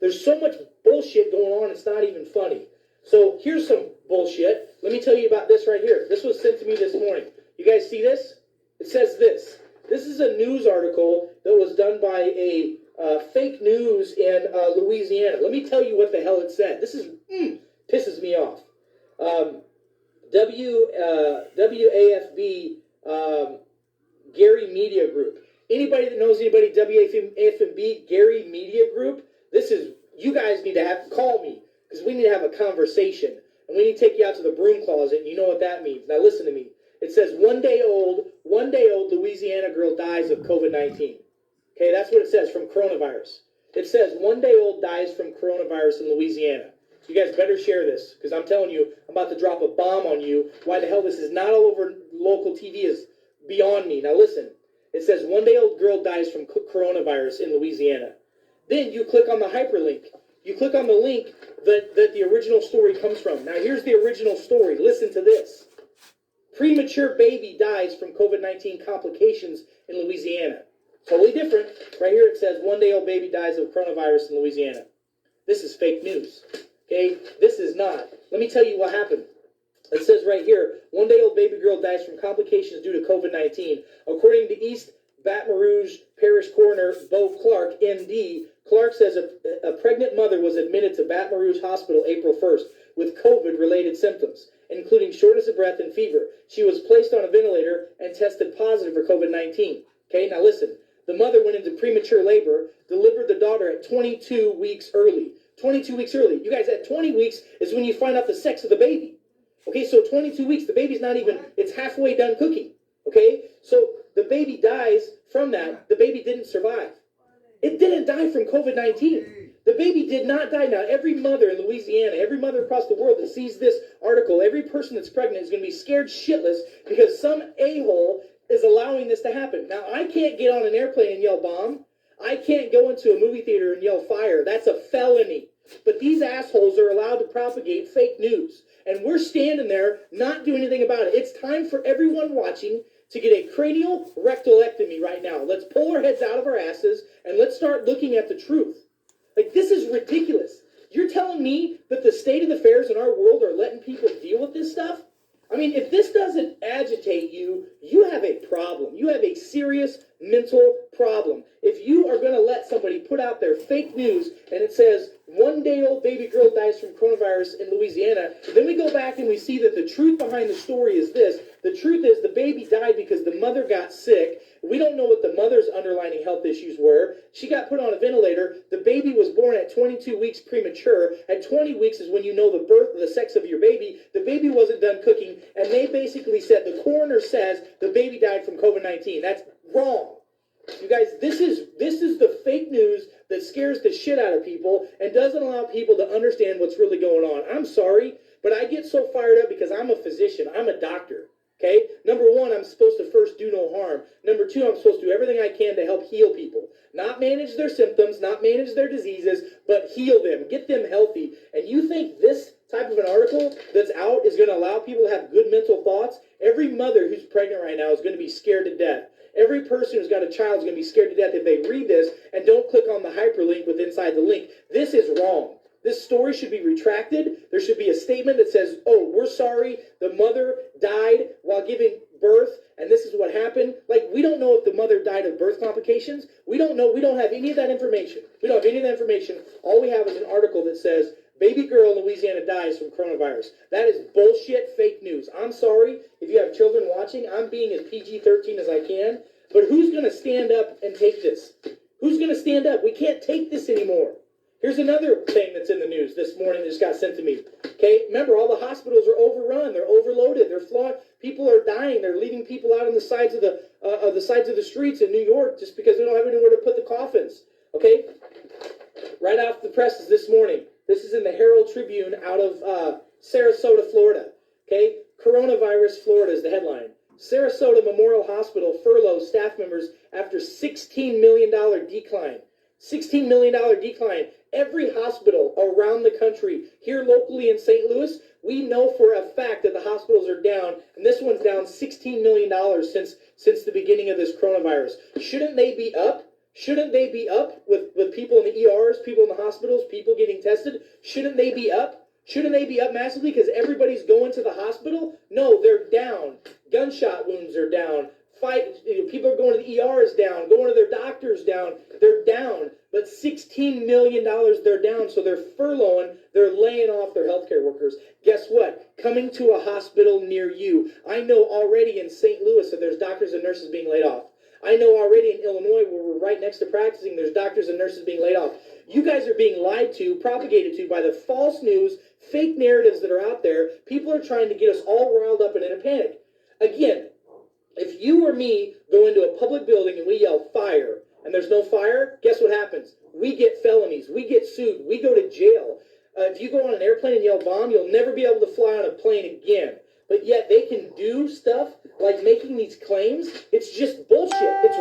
There's so much bullshit going on, it's not even funny. So here's some bullshit. Let me tell you about this right here. This was sent to me this morning. You guys see this? It says this. This is a news article that was done by a fake news in Louisiana. Let me tell you what the hell it said. This is pisses me off. WAFB Gary Media Group. Anybody that knows anybody WAFB Gary Media Group, this is, you guys need to call me because we need to have a conversation and we need to take you out to the broom closet and you know what that means. Now listen to me. It says one day old Louisiana girl dies of COVID-19. Okay, that's what it says from coronavirus. It says 1 day old dies from coronavirus in Louisiana. You guys better share this because I'm telling you, I'm about to drop a bomb on you. Why the hell this is not all over local TV is beyond me. Now listen, it says 1 day old girl dies from coronavirus in Louisiana. Then you click on the hyperlink. You click on the link that the original story comes from. Now here's the original story. Listen to this. Premature baby dies from COVID-19 complications in Louisiana. Totally different. Right here it says 1 day old baby dies of coronavirus in Louisiana. This is fake news. Okay? This is not. Let me tell you what happened. It says right here, 1 day old baby girl dies from complications due to COVID-19. According to East Baton Rouge Parish Coroner Bo Clark, MD, Clark says a pregnant mother was admitted to Baton Rouge Hospital April 1st with COVID-related symptoms, including shortness of breath and fever. She was placed on a ventilator and tested positive for COVID-19. Okay, now listen. The mother went into premature labor, delivered the daughter at 22 weeks early. 22 weeks early. You guys, at 20 weeks is when you find out the sex of the baby. Okay, so 22 weeks, the baby's not even, it's halfway done cooking. Okay, so the baby dies from that. The baby didn't survive. It didn't die from COVID-19. The baby did not die. Now, every mother in Louisiana, every mother across the world that sees this article, every person that's pregnant is going to be scared shitless because some a-hole is allowing this to happen. Now, I can't get on an airplane and yell bomb. I can't go into a movie theater and yell fire. That's a felony. But these assholes are allowed to propagate fake news. And we're standing there not doing anything about it. It's time for everyone watching to get a cranial rectalectomy right now. Let's pull our heads out of our asses and let's start looking at the truth. Like, this is ridiculous. You're telling me that the state of affairs in our world are letting people deal with this stuff? I mean, if this doesn't agitate you, you have a problem. You have a serious mental problem. If you are going to let somebody put out their fake news and it says 1 day old baby girl dies from coronavirus in Louisiana, then we go back and we see that the truth behind the story is this. The truth is the baby died because the mother got sick. We don't know what the mother's underlying health issues were. She got put on a ventilator. The baby was born at 22 weeks premature. At 20 weeks is when you know the sex of your baby. The baby wasn't done cooking, and they basically said, the coroner says the baby died from COVID-19. That's wrong. You guys, this is the fake news that scares the shit out of people and doesn't allow people to understand what's really going on. I'm sorry, but I get so fired up because I'm a physician. I'm a doctor. Okay? Number one, I'm supposed to first do no harm. Number two, I'm supposed to do everything I can to help heal people. Not manage their symptoms, not manage their diseases, but heal them, get them healthy. And you think this type of an article that's out is going to allow people to have good mental thoughts? Every mother who's pregnant right now is going to be scared to death. Every person who's got a child is going to be scared to death if they read this and don't click on the hyperlink with inside the link. This is wrong. This story should be retracted. There should be a statement that says, oh, we're sorry, the mother died while giving birth, and this is what happened. Like, we don't know if the mother died of birth complications. We don't know. We don't have any of that information. We don't have any of that information. All we have is an article that says, baby girl in Louisiana dies from coronavirus. That is bullshit fake news. I'm sorry if you have children watching. I'm being as PG-13 as I can. But who's going to stand up and take this? Who's going to stand up? We can't take this anymore. Here's another thing that's in the news this morning that just got sent to me. Okay, remember, all the hospitals are overrun. They're overloaded. They're flawed. People are dying. They're leaving people out on the sides of the streets in New York just because they don't have anywhere to put the coffins. Okay, right off the presses this morning. This is in the Herald Tribune out of Sarasota, Florida. Okay, coronavirus Florida is the headline. Sarasota Memorial Hospital furloughs staff members after $16 million decline. $16 million decline. Every hospital around the country, here locally in St. Louis, we know for a fact that the hospitals are down, and this one's down $16 million since the beginning of this coronavirus. Shouldn't they be up? Shouldn't they be up with people in the ERs, people in the hospitals, people getting tested? Shouldn't they be up? Shouldn't they be up massively because everybody's going to the hospital? No, they're down. Gunshot wounds are down. People are going to the ERs down, going to their doctors down. They're down. But $16 million they're down, so they're furloughing, they're laying off their healthcare workers. Guess what? Coming to a hospital near you. I know already in St. Louis that there's doctors and nurses being laid off. I know already in Illinois, where we're right next to practicing, there's doctors and nurses being laid off. You guys are being lied to, propagated to by the false news, fake narratives that are out there. People are trying to get us all riled up and in a panic. Again, if you or me go into a public building and we yell fire, and there's no fire, guess what happens? We get felonies. We get sued. We go to jail. If you go on an airplane and yell bomb, you'll never be able to fly on a plane again. But yet they can do stuff like making these claims. It's just bullshit. It's